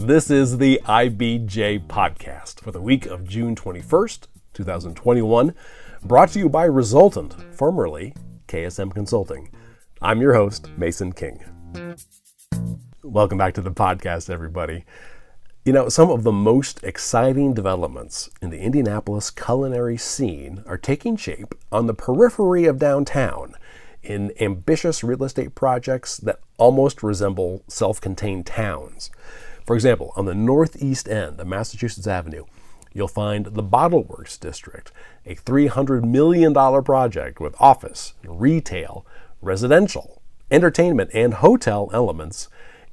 This is the IBJ Podcast for the week of June 21st, 2021, brought to you by Resultant, formerly KSM Consulting. I'm your host, Mason King. Welcome back to the podcast, everybody. You know, some of the most exciting developments in the Indianapolis culinary scene are taking shape on the periphery of downtown in ambitious real estate projects that almost resemble self-contained towns. For example, on the northeast end of Massachusetts Avenue, you'll find the Bottle Works District, a $300 million project with office, retail, residential, entertainment, and hotel elements,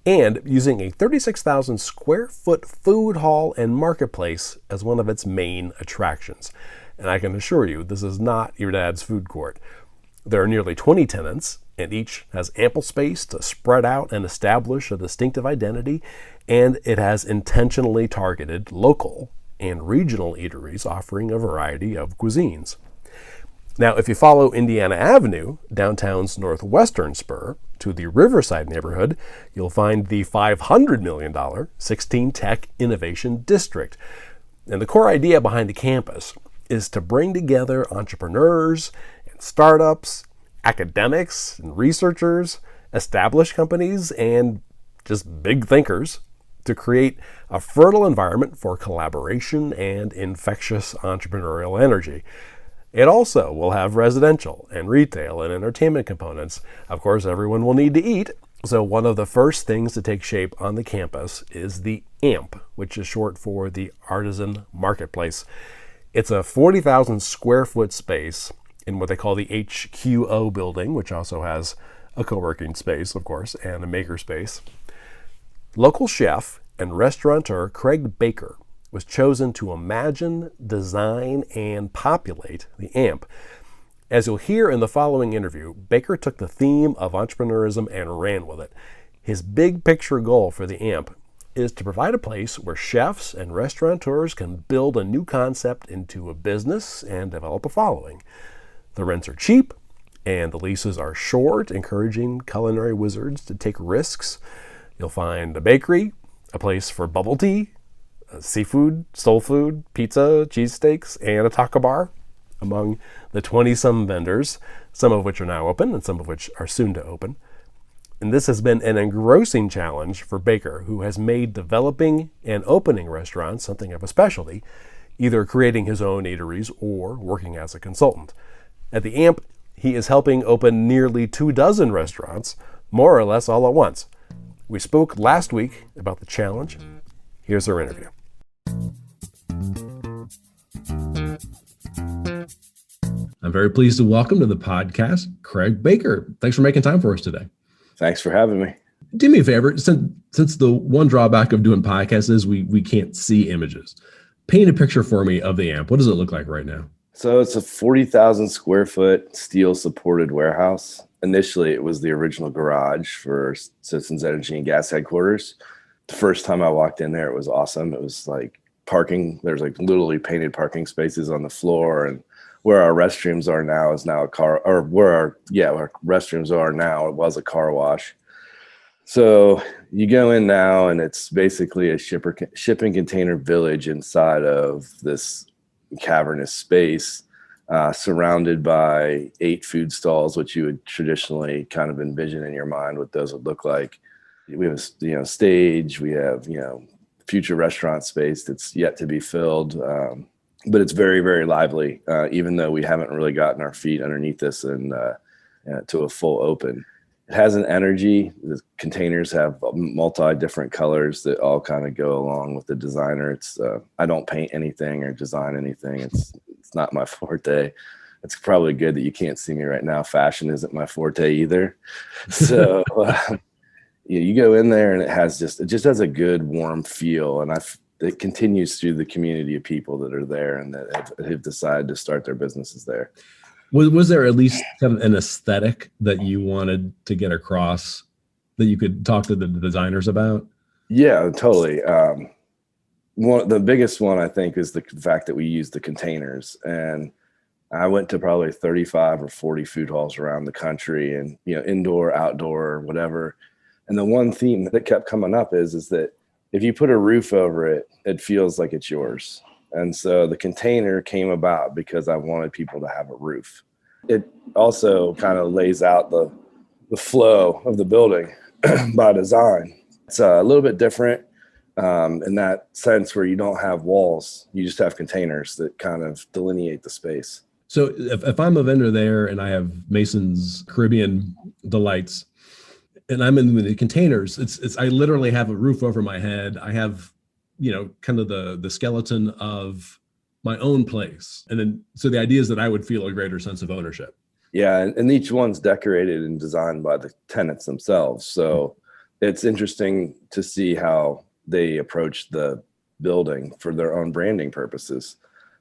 and using a 36,000 square foot food hall and marketplace as one of its main attractions. And I can assure you, this is not your dad's food court. There are nearly 20 tenants, and each has ample space to spread out and establish a distinctive identity, and it has intentionally targeted local and regional eateries offering a variety of cuisines. Now, if you follow Indiana Avenue, downtown's northwestern spur, to the Riverside neighborhood, you'll find the $500 million 16 Tech Innovation District. And the core idea behind the campus is to bring together entrepreneurs and startups, academics and researchers, established companies, and just big thinkers to create a fertile environment for collaboration and infectious entrepreneurial energy. It also will have residential and retail and entertainment components. Of course, everyone will need to eat, so one of the first things to take shape on the campus is the AMP, which is short for the Artisan Marketplace. It's a 40,000 square foot space in what they call the HQO building, which also has a co-working space, of course, and a maker space. Local chef and restaurateur Craig Baker was chosen to imagine, design, and populate the AMP. As you'll hear in the following interview, Baker took the theme of entrepreneurism and ran with it. His big picture goal for the AMP is to provide a place where chefs and restaurateurs can build a new concept into a business and develop a following. The rents are cheap, and the leases are short, encouraging culinary wizards to take risks. You'll find a bakery, a place for bubble tea, seafood, soul food, pizza, cheesesteaks, and a taco bar among the 20-some vendors, some of which are now open and some of which are soon to open. And this has been an engrossing challenge for Baker, who has made developing and opening restaurants something of a specialty, either creating his own eateries or working as a consultant. At the AMP, he is helping open nearly 24 restaurants, more or less all at once. We spoke last week about the challenge. Here's our interview. I'm very pleased to welcome to the podcast Craig Baker. Thanks for making time for us today. Thanks for having me. Do me a favor, since the one drawback of doing podcasts is we can't see images. Paint a picture for me of the AMP. What does it look like right now? So it's a 40,000 square foot steel supported warehouse. Initially, it was the original garage for Citizens Energy and Gas headquarters. The first time I walked in there, it was awesome. It was like parking. There's like literally painted parking spaces on the floor, and where our restrooms are now is now a car, or where our restrooms are now, it was a car wash. So you go in now, and it's basically a shipping container village inside of this cavernous space, surrounded by 8 food stalls, which you would traditionally kind of envision in your mind what those would look like. We have a stage, we have future restaurant space that's yet to be filled, but it's very, very lively, even though we haven't really gotten our feet underneath this and to a full open. It has an energy. The containers have multi different colors that all kind of go along with the designer. It's I don't paint anything or design anything. It's not my forte. It's probably good that you can't see me right now. Fashion isn't my forte either. So you go in there and it just has a good warm feel, and it continues through the community of people that are there and that have decided to start their businesses there. Was there at least kind of an aesthetic that you wanted to get across that you could talk to the designers about? Yeah, totally. The biggest one, I think, is the fact that we use the containers. And I went to probably 35 or 40 food halls around the country, and indoor, outdoor, whatever. And the one theme that kept coming up is that if you put a roof over it, it feels like it's yours. And so the container came about because I wanted people to have a roof. It also kind of lays out the flow of the building by design. It's a little bit different in that sense where you don't have walls. You just have containers that kind of delineate the space. So if I'm a vendor there and I have Mason's Caribbean Delights and I'm in the containers, it's I literally have a roof over my head. I have, kind of the skeleton of my own place. And then, so the idea is that I would feel a greater sense of ownership. Yeah. And each one's decorated and designed by the tenants themselves. So it's interesting to see how they approach the building for their own branding purposes.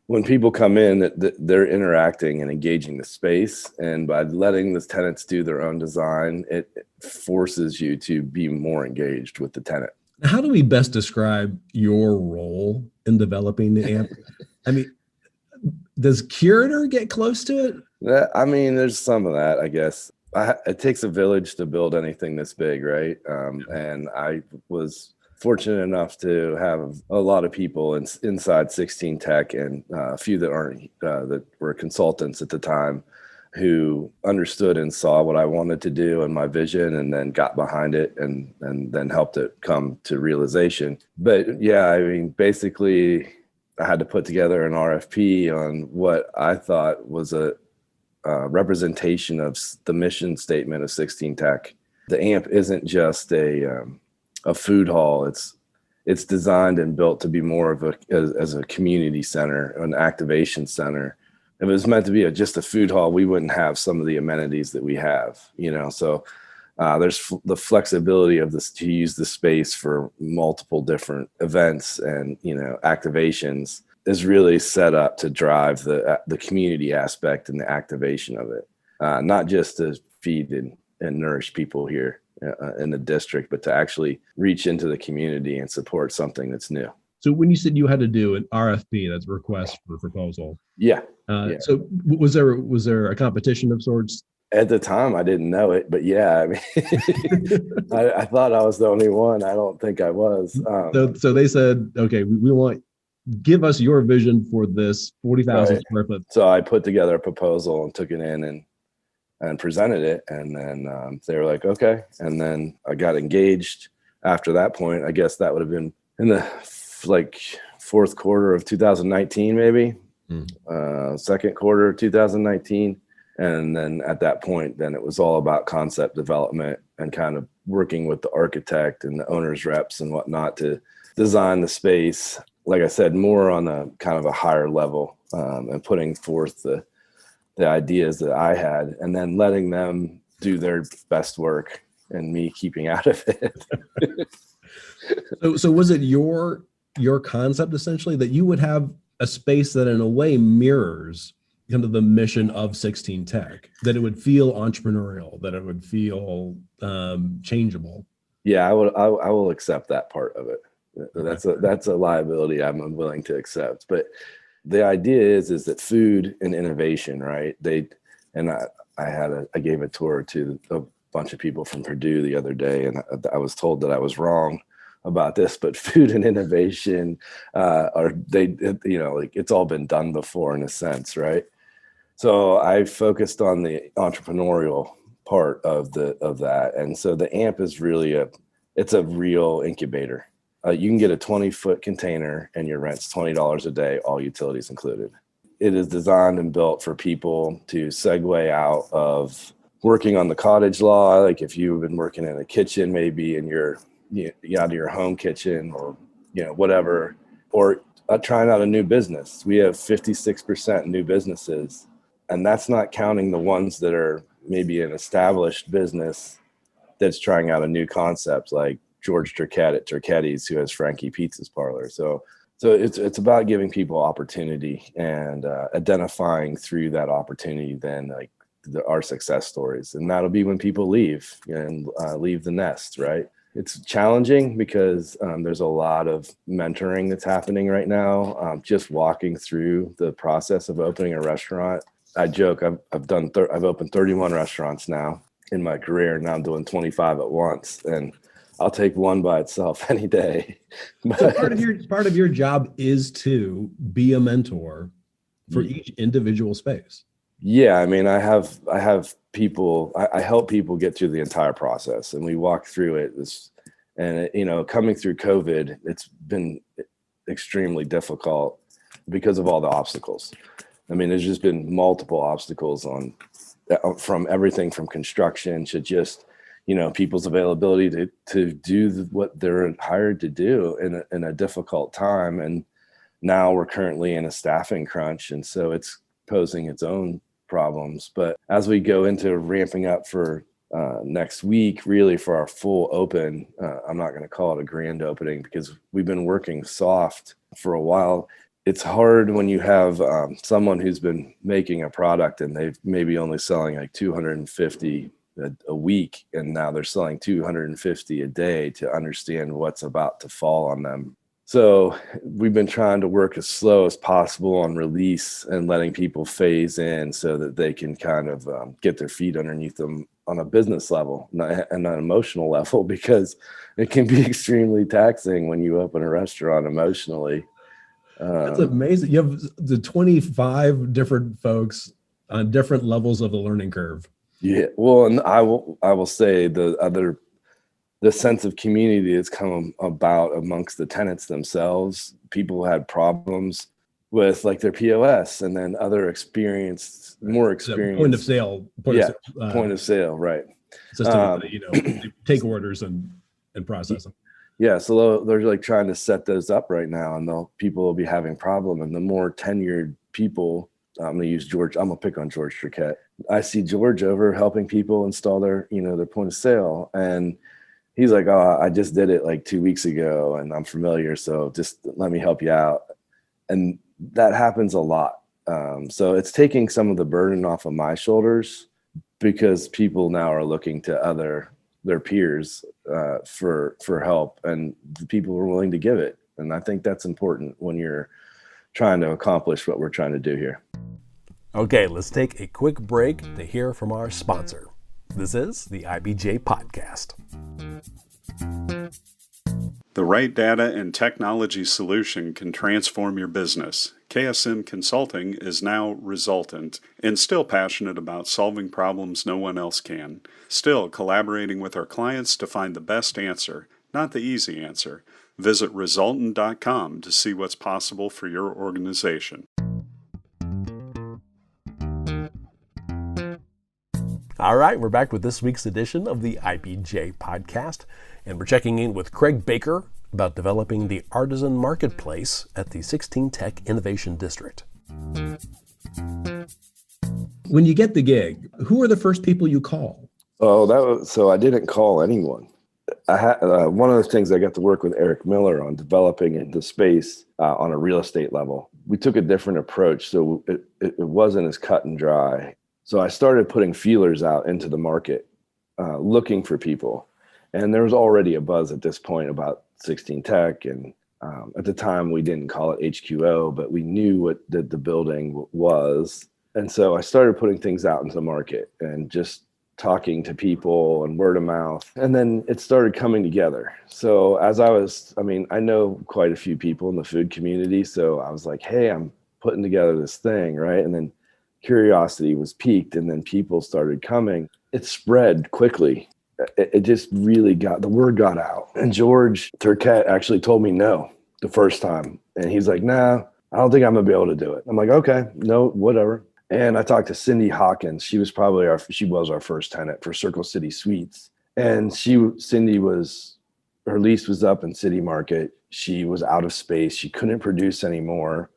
When people come in, they're interacting and engaging the space. And by letting the tenants do their own design, it forces you to be more engaged with the tenant. How do we best describe your role in developing the AMP? I mean, does curator get close to it? There's some of that, I guess. It takes a village to build anything this big, right? And I was fortunate enough to have a lot of people inside 16 Tech and a few that aren't that were consultants at the time who understood and saw what I wanted to do and my vision, and then got behind it and then helped it come to realization. But yeah, basically I had to put together an RFP on what I thought was a representation of the mission statement of 16 Tech. The AMP isn't just a food hall. It's designed and built to be more of as a community center, an activation center. If it was meant to be just a food hall, we wouldn't have some of the amenities that we have, So there's the flexibility of this to use the space for multiple different events and, activations is really set up to drive the community aspect and the activation of it, not just to feed and nourish people here in the district, but to actually reach into the community and support something that's new. So when you said you had to do an RFP, that's a request for proposal. Yeah. So was there a competition of sorts? At the time, I didn't know it, but yeah, I thought I was the only one. I don't think I was. So they said, okay, we want, give us your vision for this 40,000 square foot. So I put together a proposal and took it in and presented it. And then they were like, okay. And then I got engaged after that point. I guess that would have been in the fourth quarter of 2019, maybe second quarter of 2019. And then at that point, then it was all about concept development and kind of working with the architect and the owner's reps and whatnot to design the space. Like I said, more on a kind of a higher level and putting forth the ideas that I had and then letting them do their best work and me keeping out of it. So was it your concept essentially that you would have a space that in a way mirrors kind of the mission of 16 Tech, that it would feel entrepreneurial, that it would feel changeable? Yeah, I will accept that part of it. That's a liability I'm willing to accept. But the idea is that food and innovation, right? I gave a tour to a bunch of people from Purdue the other day, and I was told that I was wrong about this, but food and innovation it's all been done before in a sense, right? So I focused on the entrepreneurial part of that, and so the AMP is really it's a real incubator. You can get a 20-foot container and your rent's $20 a day, all utilities included. It is designed and built for people to segue out of working on the cottage law. Like if you've been working in a kitchen, maybe in your out of your home kitchen or whatever, or trying out a new business. We have 56% new businesses, and that's not counting the ones that are maybe an established business that's trying out a new concept, like George Turquette at Turquette's, who has Frankie Pizza's Parlor. So it's about giving people opportunity and identifying through that opportunity then like our success stories. And that'll be when people leave and leave the nest, right? It's challenging because there's a lot of mentoring that's happening right now. Just walking through the process of opening a restaurant. I joke, I've opened 31 restaurants now in my career. Now I'm doing 25 at once. And I'll take one by itself any day. So part of your job is to be a mentor for each individual space. Yeah, I mean, I have people. I help people get through the entire process, and we walk through it. Coming through COVID, it's been extremely difficult because of all the obstacles. I mean, there's just been multiple obstacles from everything from construction to just, people's availability to do what they're hired to do in a difficult time. And now we're currently in a staffing crunch. And so it's posing its own problems. But as we go into ramping up for next week, really for our full open, I'm not going to call it a grand opening because we've been working soft for a while. It's hard when you have someone who's been making a product and they've maybe only selling like 250 a week, and now they're selling 250 a day, to understand what's about to fall on them. So we've been trying to work as slow as possible on release and letting people phase in so that they can kind of get their feet underneath them on a business level and an emotional level, because it can be extremely taxing when you open a restaurant emotionally. That's amazing. You have the 25 different folks on different levels of the learning curve. Yeah. Well, and I will say the sense of community that's come about amongst the tenants themselves. People had problems with like their POS, and then other more experienced point of sale. Point of sale, right. System, take orders and process them. Yeah, so they're like trying to set those up right now, and people will be having problem. And the more tenured people, I'm gonna use George. I'm gonna pick on George Triquette. I see George over helping people install their point of sale, and he's like, "Oh, I just did it like 2 weeks ago, and I'm familiar, so just let me help you out." And that happens a lot. So it's taking some of the burden off of my shoulders, because people now are looking to their peers for help, and the people are willing to give it. And I think that's important when you're trying to accomplish what we're trying to do here. Okay, let's take a quick break to hear from our sponsor. This is the IBJ Podcast. The right data and technology solution can transform your business. KSM Consulting is now Resultant, and still passionate about solving problems no one else can. Still collaborating with our clients to find the best answer, not the easy answer. Visit Resultant.com to see what's possible for your organization. All right, we're back with this week's edition of the IBJ Podcast, and we're checking in with Craig Baker about developing the artisan marketplace at the 16 Tech Innovation District. When you get the gig, who are the first people you call? So I didn't call anyone. I had one of the things I got to work with Eric Miller on, developing the space on a real estate level. We took a different approach, so it wasn't as cut and dry. So I started putting feelers out into the market, looking for people. And there was already a buzz at this point about 16 Tech. And at the time, we didn't call it HQO, but we knew what the building was. And so I started putting things out into the market and just talking to people and word of mouth. And then it started coming together. So I know quite a few people in the food community. So I was like, hey, I'm putting together this thing, right? And then curiosity was piqued, and then people started coming. It spread quickly. It just really the word got out. And George Triquette actually told me no the first time. And he's like, nah, I don't think I'm gonna be able to do it. I'm like, okay, no, whatever. And I talked to Cindy Hawkins. She was our first tenant for Circle City Suites. And her lease was up in City Market. She was out of space. She couldn't produce anymore.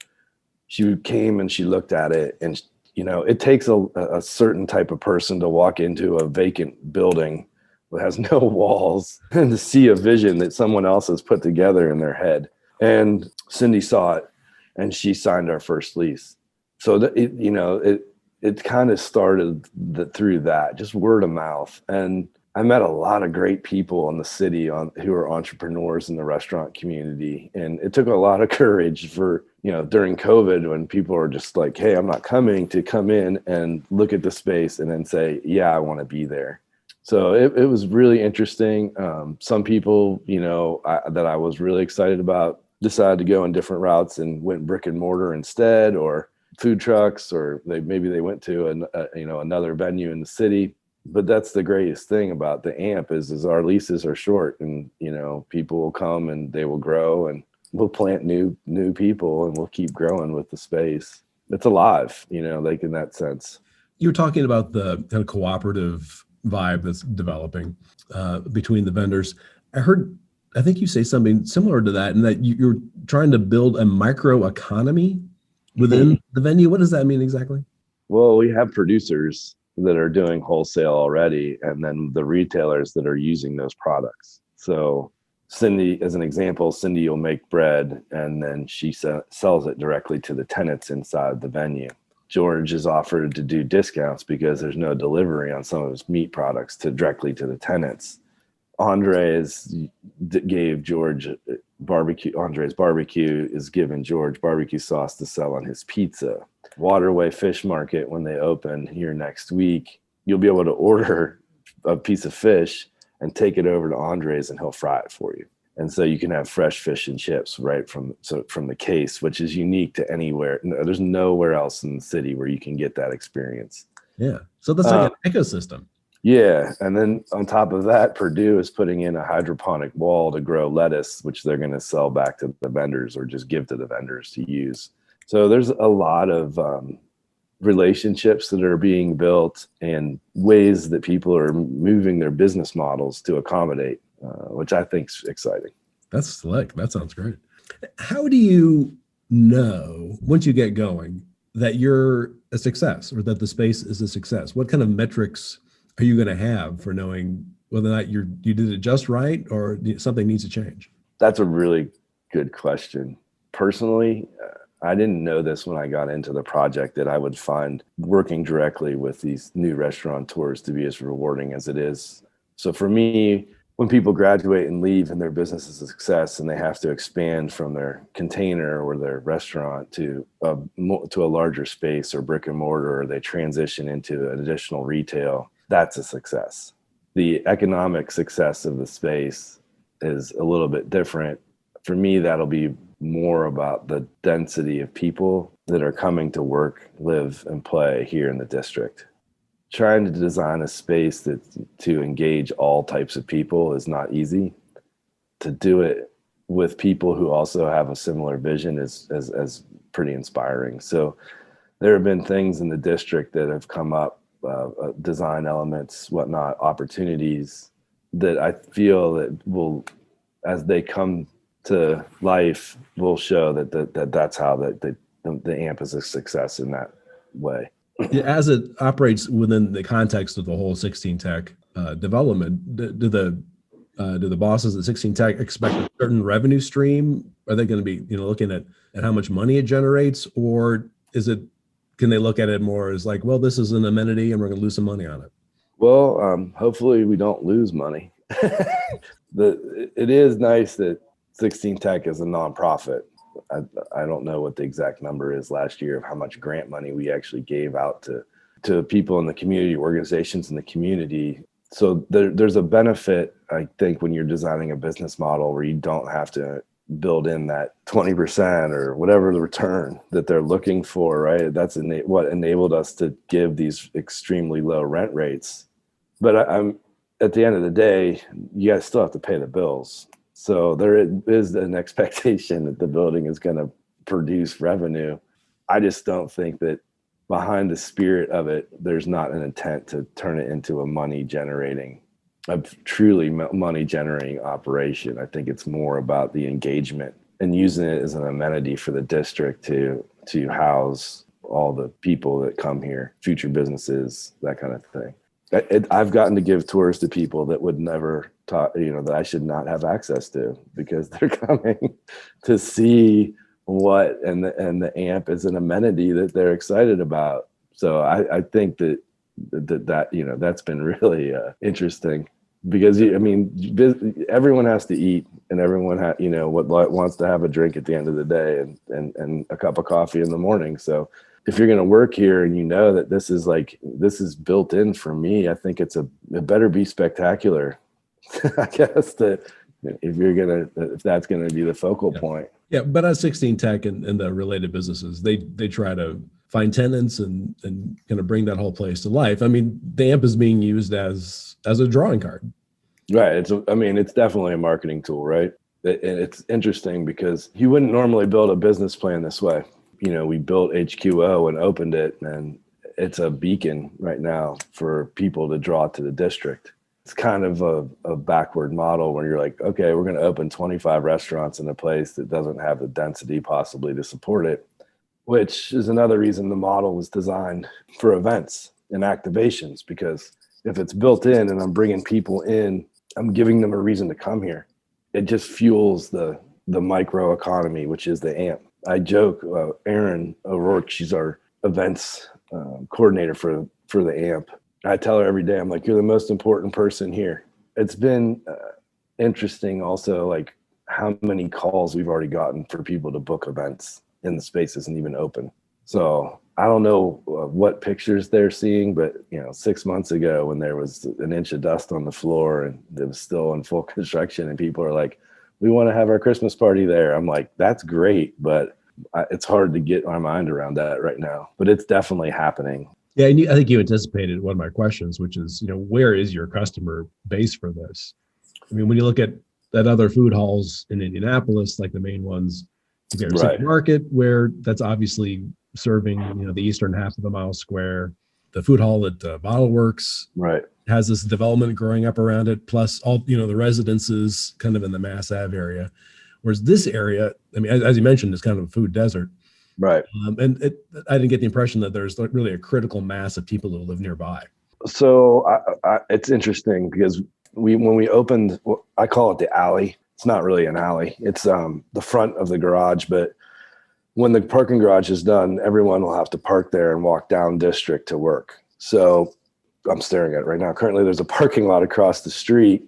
She came and she looked at it, and it takes a certain type of person to walk into a vacant building that has no walls and to see a vision that someone else has put together in their head. And Cindy saw it, and she signed our first lease. So it kind of started through that, just word of mouth. And I met a lot of great people in the city who are entrepreneurs in the restaurant community. And it took a lot of courage for, during COVID, when people are just like, hey, I'm not coming, to come in and look at the space and then say, yeah, I want to be there. So it was really interesting. Some people, that I was really excited about decided to go in different routes and went brick and mortar instead, or food trucks, or maybe they went to another venue in the city. But that's the greatest thing about the AMP is our leases are short, and people will come and they will grow, and we'll plant new people, and we'll keep growing with the space. It's alive, like in that sense. You're talking about the kind of cooperative vibe that's developing between the vendors. I think you say something similar to that, in that you're trying to build a micro economy within the venue. What does that mean exactly? Well, we have producers that are doing wholesale already, and then the retailers that are using those products. So Cindy, as an example, Cindy will make bread, and then she sells it directly to the tenants inside the venue. George is offered to do discounts because there's no delivery on some of his meat products directly to the tenants. Andres gave George barbecue. Andres Barbecue is giving George barbecue sauce to sell on his pizza. Waterway Fish Market, when they open here next week, you'll be able to order a piece of fish and take it over to Andres, and he'll fry it for you. And so you can have fresh fish and chips right from the case, which is unique to anywhere. There's nowhere else in the city where you can get that experience. Yeah. So that's like an ecosystem. Yeah. And then on top of that, Purdue is putting in a hydroponic wall to grow lettuce, which they're going to sell back to the vendors or just give to the vendors to use. So there's a lot of relationships that are being built and ways that people are moving their business models to accommodate, which I think is exciting. That's slick. That sounds great. How do you know, once you get going, that you're a success, or that the space is a success? What kind of metrics are you going to have for knowing whether or not you did it just right, or something needs to change? That's a really good question. Personally, I didn't know this when I got into the project, that I would find working directly with these new restaurateurs to be as rewarding as it is. So for me, when people graduate and leave and their business is a success and they have to expand from their container or their restaurant to a larger space or brick and mortar, or they transition into an additional retail, that's a success. The economic success of the space is a little bit different. For me, that'll be more about the density of people that are coming to work, live, and play here in the district. Trying to design a space to engage all types of people is not easy. To do it with people who also have a similar vision is pretty inspiring. So there have been things in the district that have come up, design elements, whatnot, opportunities that I feel that will, as they come to life, will show that's how the AMP is a success in that way. As it operates within the context of the whole 16 Tech development, do the bosses at 16 Tech expect a certain revenue stream? Are they going to be looking at how much money it generates, or can they look at it more as like, well, this is an amenity and we're going to lose some money on it? Well, hopefully we don't lose money. It is nice that 16 Tech is a nonprofit. I don't know what the exact number is last year of how much grant money we actually gave out to people in the community, organizations in the community. So there's a benefit, I think, when you're designing a business model where you don't have to build in that 20% or whatever the return that they're looking for, right? That's what enabled us to give these extremely low rent rates. But I'm at the end of the day, you guys still have to pay the bills. So there is an expectation that the building is going to produce revenue. I just don't think that behind the spirit of it, there's not an intent to turn it into a truly money generating operation. I think it's more about the engagement and using it as an amenity for the district to house all the people that come here, future businesses, that kind of thing. I've gotten to give tours to people that would never talk, that I should not have access to, because they're coming to see what and the AMP is an amenity that they're excited about. So I think that that's been really interesting, because everyone has to eat, and everyone wants to have a drink at the end of the day and a cup of coffee in the morning. So if you're going to work here and you know that this is built in for me, I think it better be spectacular. I guess if that's going to be the focal point. Yeah, but at 16 Tech and the related businesses, they try to find tenants and kind of bring that whole place to life. I mean, the AMP is being used as a drawing card. Right. It's definitely a marketing tool, right? And it's interesting because you wouldn't normally build a business plan this way. We built HQO and opened it, and it's a beacon right now for people to draw to the district. It's kind of a backward model where you're like, okay, we're going to open 25 restaurants in a place that doesn't have the density possibly to support it, which is another reason the model was designed for events and activations, because if it's built in and I'm bringing people in, I'm giving them a reason to come here. It just fuels the micro economy, which is the AMP. I joke, Erin O'Rourke, she's our events coordinator for the AMP. I tell her every day, I'm like, you're the most important person here. It's been interesting also, like how many calls we've already gotten for people to book events in the space isn't even open. So I don't know what pictures they're seeing, but 6 months ago when there was an inch of dust on the floor and it was still in full construction and people are like, we want to have our Christmas party there. I'm like, that's great, but it's hard to get my mind around that right now, but it's definitely happening. Yeah, and I think you anticipated one of my questions, which is, where is your customer base for this? I mean, when you look at other food halls in Indianapolis, like the main ones, you've got City Market, where that's obviously serving, the eastern half of the mile square. The food hall at Bottle Works has this development growing up around it, plus all, the residences kind of in the Mass Ave area. Whereas this area, I mean, as you mentioned, is kind of a food desert. Right. And I didn't get the impression that there's really a critical mass of people who live nearby. So it's interesting because when we opened, I call it the alley. It's not really an alley. It's the front of the garage. But when the parking garage is done, everyone will have to park there and walk down District to work. So I'm staring at it right now. Currently, there's a parking lot across the street.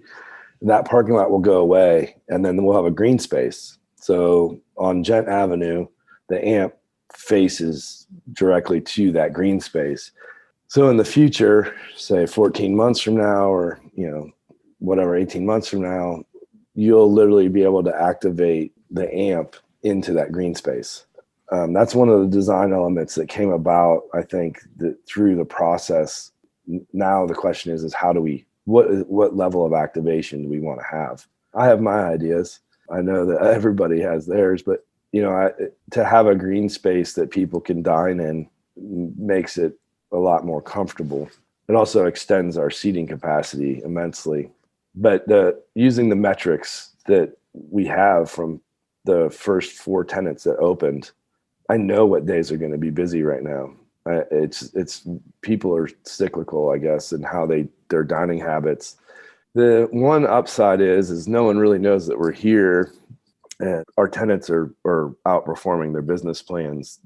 That parking lot will go away, and then we'll have a green space. So on Gent Avenue, the AMP faces directly to that green space. So in the future, say 14 months from now, or 18 months from now, you'll literally be able to activate the AMP into that green space. That's one of the design elements that came about, I think, through the process. Now the question is how do we, what level of activation do we want to have? I have my ideas. I know that everybody has theirs, but to have a green space that people can dine in makes it a lot more comfortable. It also extends our seating capacity immensely. But using the metrics that we have from the first 4 tenants that opened, I know what days are going to be busy right now. It's people are cyclical, I guess, in how their dining habits. The one upside is no one really knows that we're here. And our tenants are outperforming their business plans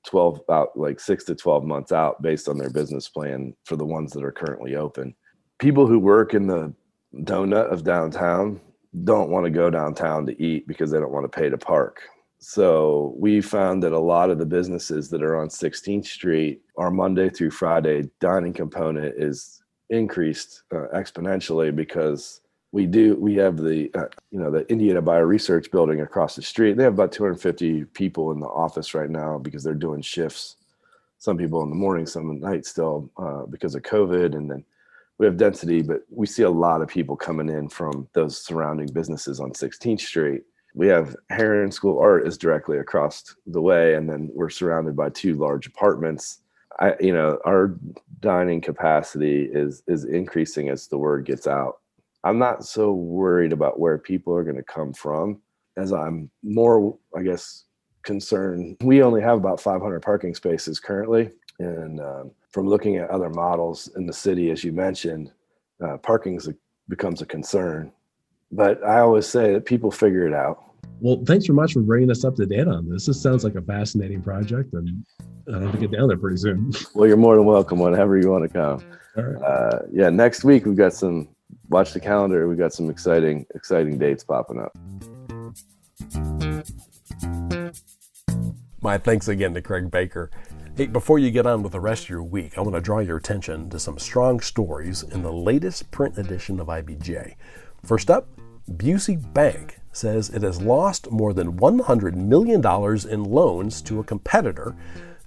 6 to 12 months out based on their business plan for the ones that are currently open. People who work in the donut of downtown don't want to go downtown to eat because they don't want to pay to park. So we found that a lot of the businesses that are on 16th Street, our Monday through Friday dining component is increased exponentially because we have the the Indiana Bioresearch building across the street. They have about 250 people in the office right now because they're doing shifts. Some people in the morning, some at night still because of COVID. And then we have density, but we see a lot of people coming in from those surrounding businesses on 16th Street. We have Heron School of Art is directly across the way, and then we're surrounded by 2 large apartments. Our dining capacity is increasing as the word gets out. I'm not so worried about where people are going to come from as I'm more, I guess, concerned. We only have about 500 parking spaces currently. And from looking at other models in the city, as you mentioned, parking becomes a concern. But I always say that people figure it out. Well, thanks so much for bringing us up to date on this. This sounds like a fascinating project, and I have to get down there pretty soon. Well, you're more than welcome whenever you want to come. All right. Next week we've got watch the calendar. We've got some exciting dates popping up. My thanks again to Craig Baker. Hey, before you get on with the rest of your week, I want to draw your attention to some strong stories in the latest print edition of IBJ. First up, Busey Bank says it has lost more than $100 million in loans to a competitor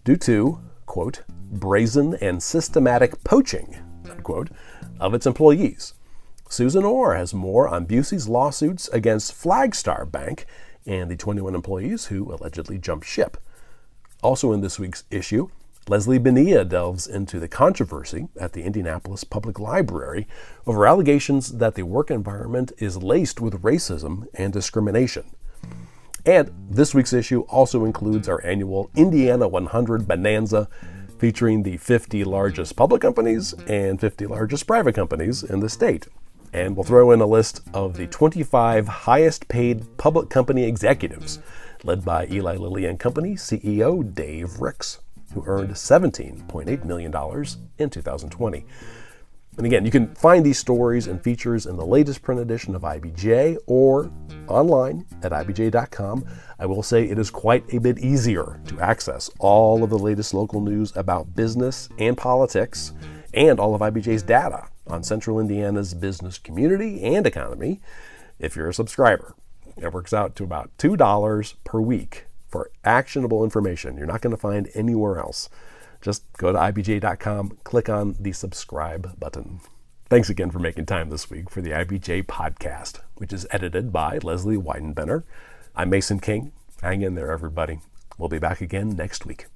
due to, quote, brazen and systematic poaching, unquote, of its employees. Susan Orr has more on Busey's lawsuits against Flagstar Bank and the 21 employees who allegedly jumped ship. Also in this week's issue, Leslie Bonilla delves into the controversy at the Indianapolis Public Library over allegations that the work environment is laced with racism and discrimination. And this week's issue also includes our annual Indiana 100 Bonanza, featuring the 50 largest public companies and 50 largest private companies in the state. And we'll throw in a list of the 25 highest paid public company executives, led by Eli Lilly and Company CEO Dave Ricks, who earned $17.8 million in 2020. And again, you can find these stories and features in the latest print edition of IBJ or online at ibj.com. I will say it is quite a bit easier to access all of the latest local news about business and politics and all of IBJ's data on Central Indiana's business community and economy if you're a subscriber. It works out to about $2 per week for actionable information you're not going to find anywhere else. Just go to ibj.com, click on the subscribe button. Thanks again for making time this week for the IBJ Podcast, which is edited by Leslie Weidenbender. I'm Mason King. Hang in there, everybody. We'll be back again next week.